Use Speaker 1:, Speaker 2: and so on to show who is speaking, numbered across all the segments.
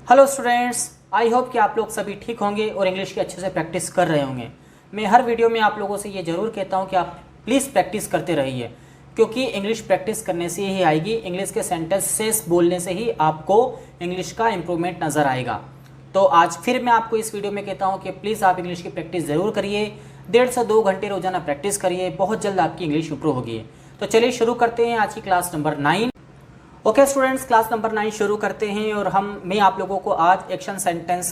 Speaker 1: Hello students, I hope कि आप लोग सभी ठीक होंगे और इंग्लिश की अच्छे से प्रैक्टिस कर रहे होंगे। मैं हर वीडियो में आप लोगों से ये ज़रूर कहता हूँ कि आप प्लीज़ प्रैक्टिस करते रहिए, क्योंकि इंग्लिश प्रैक्टिस करने से ही आएगी। इंग्लिश के सेंटेंसेस बोलने से ही आपको इंग्लिश का इम्प्रूवमेंट नज़र आएगा। तो आज फिर मैं आपको इस वीडियो में कहता हूँ कि प्लीज़ आप इंग्लिश की प्रैक्टिस ज़रूर करिए। 1.5 से 2 घंटे रोजाना प्रैक्टिस करिए, बहुत जल्द आपकी इंग्लिश इम्प्रूव होगी। तो चलिए शुरू करते हैं आज की class number 9। Okay students, class number 9 शुरू करते हैं और मैं आप लोगों को आज एक्शन सेंटेंस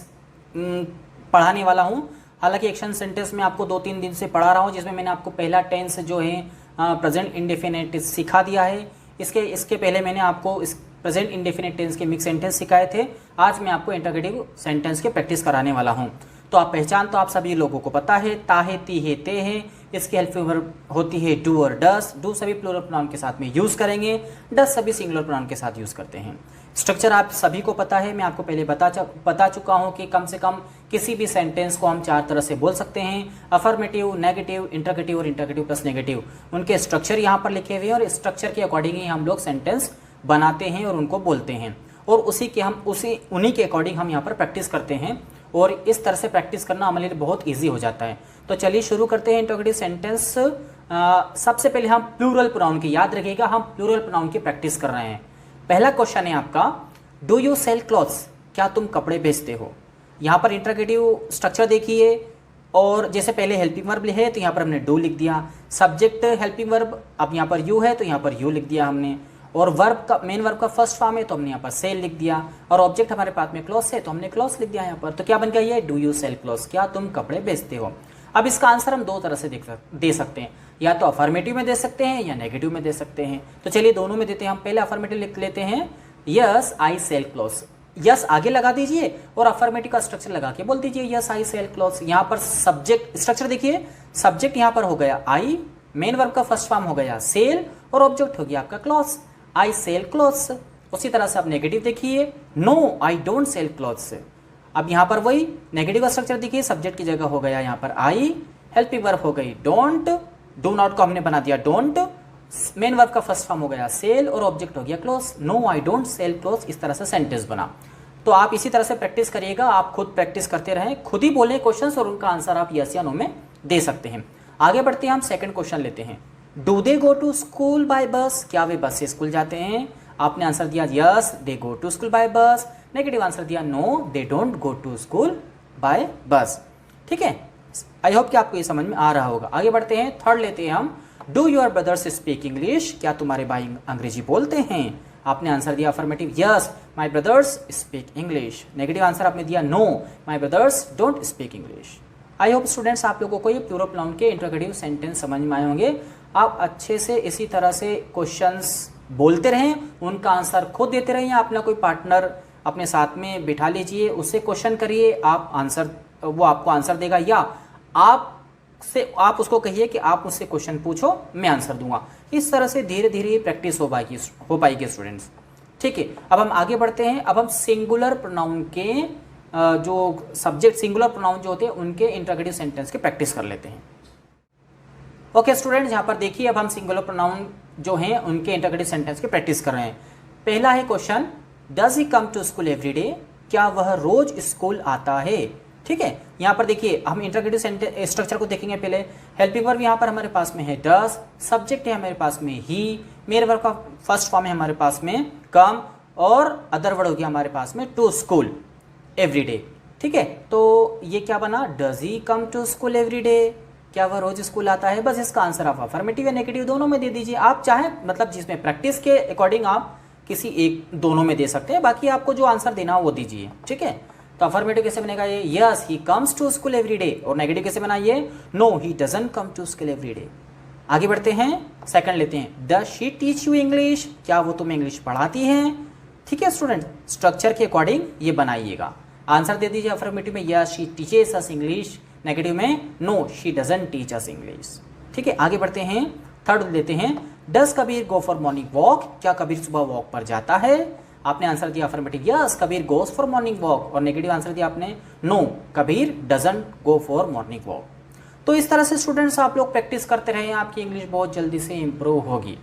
Speaker 1: पढ़ाने वाला हूं। हालांकि एक्शन सेंटेंस में आपको 2-3 दिन से पढ़ा रहा हूं, जिसमें मैंने आपको पहला टेंस जो है प्रेजेंट इंडेफिनिट सिखा दिया है। इसके पहले मैंने आपको इस प्रेजेंट इंडेफिनिट टेंस के मिक्स सेंटेंस सिखाए थे। आज मैं आपको इंटरोगेटिव सेंटेंस के प्रैक्टिस कराने वाला हूँ। तो आप पहचान तो आप सभी लोगों को पता है, ता है, ती है, ते है। इसकी हेल्पिंग वर्ब होती है डू और डस। डू सभी प्लूरल प्रोनाउन के साथ में यूज़ करेंगे, डस सभी सिंगुलर प्रोनाउन के साथ यूज़ करते हैं। स्ट्रक्चर आप सभी को पता है, मैं आपको पहले बता चुका हूँ कि कम से कम किसी भी सेंटेंस को हम 4 तरह से बोल सकते हैं: अफर्मेटिव, नेगेटिव, इंटरगेटिव और इंटरगेटिव प्लस नेगेटिव। उनके स्ट्रक्चर यहाँ पर लिखे हुए हैं और स्ट्रक्चर के अकॉर्डिंग ही हम लोग सेंटेंस बनाते हैं और उनको बोलते हैं, और उन्हीं के अकॉर्डिंग हम यहाँ पर प्रैक्टिस करते हैं। और इस तरह से प्रैक्टिस करना हमारे लिए बहुत इजी हो जाता है। तो चलिए शुरू करते हैं इंटरोगेटिव सेंटेंस। सबसे पहले हम प्लूरल प्रोनाउन की, याद रखिएगा हम प्लूरल प्रोनाउन की प्रैक्टिस कर रहे हैं। पहला क्वेश्चन है आपका, डू यू सेल क्लॉथ्स? क्या तुम कपड़े बेचते हो? यहाँ पर इंटरोगेटिव स्ट्रक्चर देखिए, और जैसे पहले हेल्पिंग वर्ब है तो यहाँ पर हमने डू लिख दिया। सब्जेक्ट हेल्पिंग वर्ब, अब यहाँ पर यू है तो यहाँ पर यू लिख दिया हमने। और वर्ब का, मेन वर्ब का फर्स्ट फॉर्म है तो हमने यहाँ पर सेल लिख दिया। और ऑब्जेक्ट हमारे पास में क्लॉथ्स है तो हमने क्लॉथ्स लिख दिया यहाँ पर। तो क्या बन गया ये, डू यू सेल क्लॉथ्स? क्या तुम कपड़े बेचते हो? अब इसका आंसर हम 2 तरह से दे सकते हैं, या तो अफर्मेटिव में दे सकते हैं या नेगेटिव में दे सकते हैं। तो चलिए दोनों में देते हैं। हम पहले अफर्मेटिव लिख लेते हैं, yes I sell clothes. Yes आगे लगा दीजिए और अफर्मेटिव का स्ट्रक्चर लगा के बोल दीजिए, यस आई सेल क्लॉथ्स। यहाँ पर सब्जेक्ट स्ट्रक्चर देखिए, सब्जेक्ट यहाँ पर हो गया आई, मेन वर्ब का फर्स्ट फॉर्म हो गया सेल, और ऑब्जेक्ट हो गया आपका क्लॉथ्स, आई सेल क्लॉथ्स। उसी तरह से आप नेगेटिव देखिए, no I don't sell clothes. अब यहाँ पर वही नेगेटिव का स्ट्रक्चर देखिए, सब्जेक्ट की जगह हो गया यहाँ पर आई, हेल्पिंग वर्ब हो गई डोंट, डू नॉट को हमने बना दिया डोंट, मेन वर्ब का फर्स्ट फॉर्म हो गया सेल और ऑब्जेक्ट हो गया clothes. No I don't sell clothes, इस तरह से सेंटेंस बना। तो आप इसी तरह से प्रैक्टिस करिएगा, आप खुद प्रैक्टिस करते रहें, खुद ही बोलें क्वेश्चंस और उनका आंसर आप यस या नो में दे सकते हैं। आगे बढ़ते हैं, हम सेकंड क्वेश्चन लेते हैं। Do they go to school by bus? क्या वे बस से स्कूल जाते हैं? आपने आंसर दिया yes they go to school by bus. Negative answer दिया no they don't go to school by bus. ठीक है, आई होप कि आपको ये समझ में आ रहा होगा। आगे बढ़ते हैं, थर्ड लेते हैं हम, do your brothers speak English? क्या तुम्हारे भाई अंग्रेजी बोलते हैं? आपने आंसर दिया affirmative, yes my brothers speak English. Negative answer आपने दिया no my brothers don't speak English. I hope students आप लोगों को ये प्लूरल प्रोनाउन के इंटरोगेटिव सेंटेंस समझ में आए होंगे। आप अच्छे से इसी तरह से क्वेश्चंस बोलते रहें, उनका आंसर खुद देते रहें, अपना कोई पार्टनर अपने साथ में बिठा लीजिए, उससे क्वेश्चन करिए, आप आंसर, वो आपको आंसर देगा, या आप उसको कहिए कि आप मुझसे क्वेश्चन पूछो मैं आंसर दूंगा। इस तरह से धीरे धीरे प्रैक्टिस हो पाएगी स्टूडेंट्स। ठीक है, अब हम आगे बढ़ते हैं। अब हम सिंगुलर प्रोनाउन के जो सब्जेक्ट सिंगुलर प्रोनाउन जो होते हैं उनके इंटरोगेटिव सेंटेंस की प्रैक्टिस कर लेते हैं। ओके स्टूडेंट्स, यहाँ पर देखिए, अब हम सिंगुलर प्रोनाउन जो हैं उनके इंटरोगेटिव सेंटेंस की प्रैक्टिस कर रहे हैं। पहला है question, does he come to school every day? क्या वह रोज स्कूल आता है? ठीक है, यहाँ पर देखिए हम इंटरोगेटिव स्ट्रक्चर को देखेंगे। पहले हेल्पिंग वर्ब यहाँ पर हमारे पास में है डज, सब्जेक्ट है हमारे पास में ही, मेन वर्ब का फर्स्ट फॉर्म है हमारे पास में कम, और अदर वर्ड हो गया हमारे पास में टू स्कूल एवरी डे। ठीक है, तो ये क्या बना, does he come to school every day? क्या वह रोज स्कूल आता है? बस इसका आंसर आप अफर्मेटिव या नेगेटिव दोनों में दे दीजिए। आप चाहें, मतलब जिसमें प्रैक्टिस के अकॉर्डिंग आप किसी एक दोनों में दे सकते हैं, बाकी आपको जो आंसर देना हो वो दीजिए। ठीक है, तो अफर्मेटिव कैसे बनेगा ये, yes he comes to school every day. और नेगेटिव कैसे बना ये, no he doesn't come to school every day. आगे बढ़ते हैं, सेकंड लेते हैं, does she teach you English? क्या वो तुम्हें इंग्लिश पढ़ाती हैं? ठीक है स्टूडेंट, स्ट्रक्चर के अकॉर्डिंग ये बनाइएगा। आंसर दे दीजिए अफर्मेटिव में yes she teaches us English, negative में no she doesn't teach us English. ठीक है, आगे बढ़ते हैं, थर्ड लेते हैं, does Kabir go for morning walk? क्या कबीर सुबह वॉक पर जाता है? आपने आंसर दिया affirmative, yes Kabir goes for morning walk, और नेगेटिव आंसर दिया आपने no Kabir doesn't go for morning walk. तो इस तरह से स्टूडेंट्स आप लोग प्रैक्टिस करते रहें, आपकी इंग्लिश बहुत जल्दी से इंप्रूव होगी।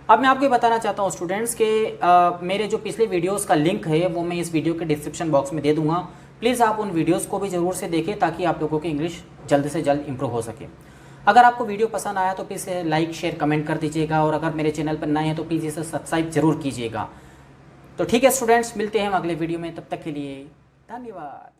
Speaker 1: अब मैं आपको ये बताना चाहता हूँ स्टूडेंट्स के मेरे जो पिछले वीडियोस का लिंक है वो मैं इस वीडियो के डिस्क्रिप्शन बॉक्स में दे दूंगा। प्लीज़ आप उन वीडियोस को भी ज़रूर से देखें ताकि आप लोगों की इंग्लिश जल्द से जल्द इंप्रूव हो सके। अगर आपको वीडियो पसंद आया तो प्लीज़ लाइक शेयर कमेंट कर दीजिएगा, और अगर मेरे चैनल पर नए हैं तो प्लीज़ इसे सब्सक्राइब जरूर कीजिएगा। तो ठीक है स्टूडेंट्स, मिलते हैं हम अगले वीडियो में, तब तक के लिए धन्यवाद।